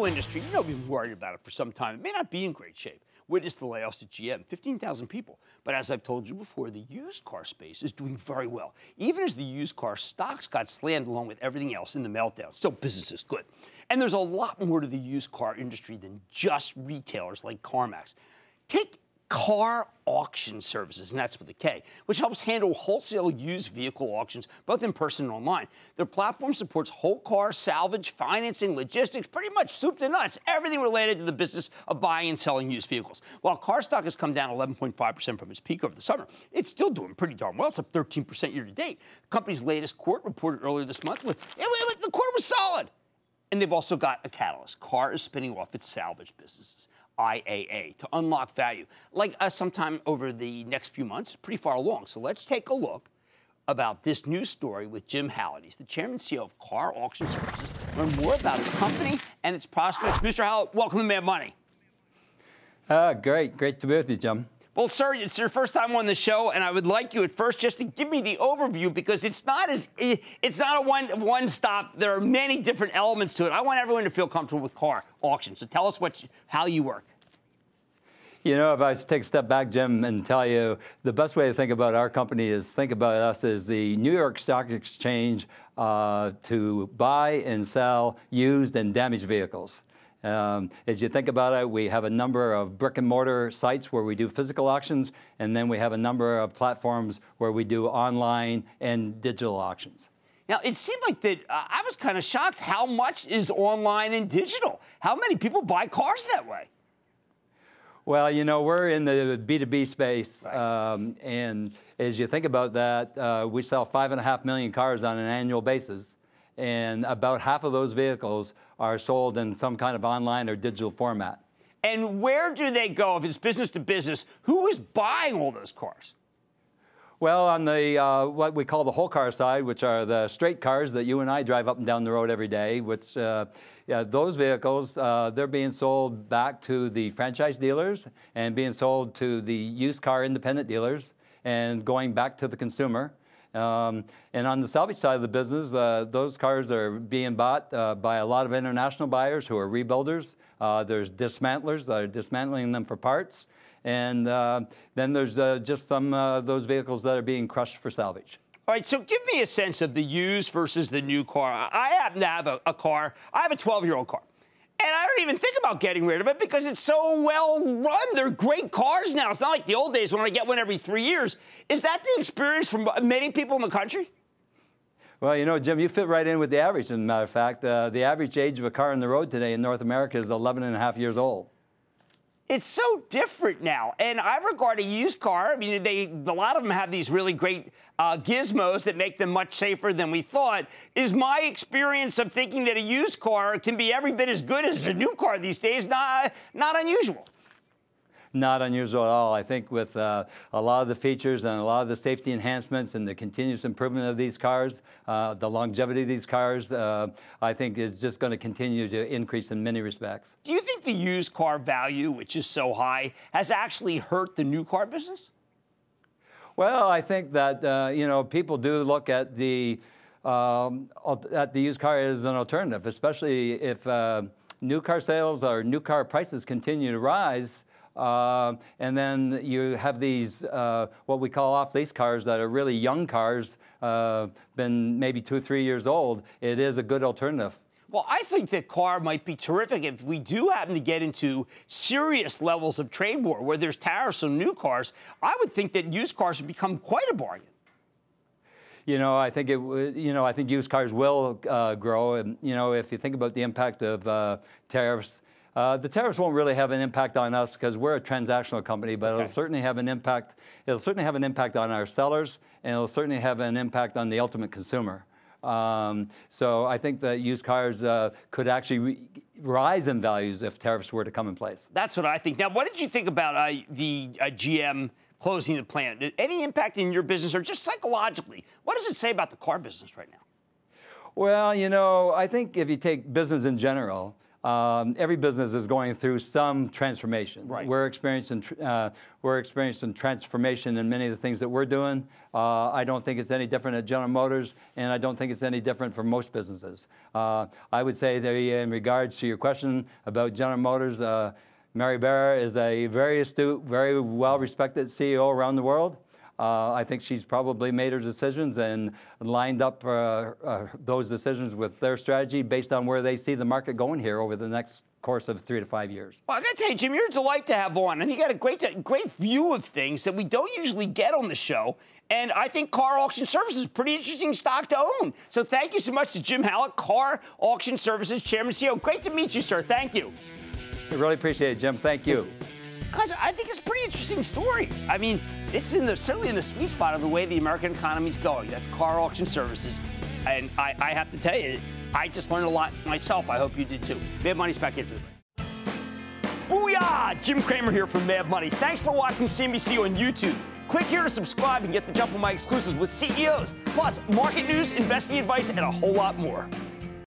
auto industry, you know, we've been worried about it for some time. It may not be in great shape. Witness the layoffs at GM, 15,000 people. But as I've told you before, the used car space is doing very well. Even as the used car stocks got slammed along with everything else in the meltdown, still business is good. And there's a lot more to the used car industry than just retailers like CarMax. Take car auction services, and that's with a K, which helps handle wholesale used vehicle auctions, both in person and online. Their platform supports whole car salvage, financing, logistics, pretty much soup to nuts, everything related to the business of buying and selling used vehicles. While car stock has come down 11.5% from its peak over the summer, it's still doing pretty darn well. It's up 13% year to date. The company's latest quart reported earlier this month the quart was solid. And they've also got a catalyst. Car is spinning off its salvage businesses, IAA, to unlock value, like sometime over the next few months, pretty far along. So let's take a look about this news story with Jim Hallett. He's the chairman and CEO of Car Auction Services. Learn more about his company and its prospects. Mr. Hallett, welcome to Mad Money. Great to be with you, Jim. Well, sir, it's your first time on the show, and I would like you at first just to give me the overview because it's not a one stop. There are many different elements to it. I want everyone to feel comfortable with car auctions. So tell us how you work. You know, if I take a step back, Jim, and tell you the best way to think about our company is think about us as the New York Stock Exchange to buy and sell used and damaged vehicles. As you think about it, we have a number of brick and mortar sites where we do physical auctions, and then we have a number of platforms where we do online and digital auctions. Now, it seemed like that I was kind of shocked how much is online and digital. How many people buy cars that way? Well, you know, we're in the B2B space, right. And as you think about that, we sell 5.5 million cars on an annual basis, and about half of those vehicles are sold in some kind of online or digital format. And where do they go if it's business to business? Who is buying all those cars? Well, on the what we call the whole car side, which are the straight cars that you and I drive up and down the road every day, which those vehicles, they're being sold back to the franchise dealers and being sold to the used car independent dealers and going back to the consumer. And on the salvage side of the business, those cars are being bought by a lot of international buyers who are rebuilders. There's dismantlers that are dismantling them for parts. And then there's just some of those vehicles that are being crushed for salvage. All right, so give me a sense of the used versus the new car. I happen to have a car. I have a 12-year-old car. And I don't even think about getting rid of it because it's so well run. They're great cars now. It's not like the old days when I get one every 3 years. Is that the experience from many people in the country? Well, you know, Jim, you fit right in with the average, as a matter of fact. The average age of a car on the road today in North America is 11.5 years old. It's so different now. And I regard a used car, I mean, a lot of them have these really great gizmos that make them much safer than we thought. Is my experience of thinking that a used car can be every bit as good as a new car these days not unusual? Not unusual at all. I think with a lot of the features and a lot of the safety enhancements and the continuous improvement of these cars, the longevity of these cars, I think is just going to continue to increase in many respects. Do you think the used car value, which is so high, has actually hurt the new car business? Well, I think that, you know, people do look at the used car as an alternative, especially if new car sales or new car prices continue to rise. And then you have these, what we call off-lease cars that are really young cars, been maybe 2 or 3 years old. It is a good alternative. Well, I think that car might be terrific if we do happen to get into serious levels of trade war where there's tariffs on new cars. I would think that used cars would become quite a bargain. You know, I think I think used cars will grow. And, you know, if you think about the impact of tariffs, the tariffs won't really have an impact on us because we're a transactional company, but it'll certainly have an impact. It'll certainly have an impact on our sellers, and it'll certainly have an impact on the ultimate consumer. So I think that used cars could actually rise in values if tariffs were to come in place. That's what I think. Now, what did you think about the GM closing the plant? Any impact in your business or just psychologically? What does it say about the car business right now? Well, you know, I think if you take business in general, every business is going through some transformation. Right. We're experiencing transformation in many of the things that we're doing. I don't think it's any different at General Motors, and I don't think it's any different for most businesses. I would say that in regards to your question about General Motors, Mary Barra is a very astute, very well-respected CEO around the world. I think she's probably made her decisions and lined up those decisions with their strategy based on where they see the market going here over the next course of 3 to 5 years. Well, I got to tell you, Jim, you're a delight to have on. And you got a great view of things that we don't usually get on the show. And I think Car Auction Services is a pretty interesting stock to own. So thank you so much to Jim Hallett, Car Auction Services Chairman and CEO. Great to meet you, sir. Thank you. I really appreciate it, Jim. Thank you. Guys, I think it's a pretty interesting story. I mean, it's certainly in the sweet spot of the way the American economy is going. That's Car Auction Services. And I have to tell you, I just learned a lot myself. I hope you did too. Mad Money's back into it. Booyah! Jim Cramer here from Mad Money. Thanks for watching CNBC on YouTube. Click here to subscribe and get the jump on my exclusives with CEOs, plus market news, investing advice, and a whole lot more.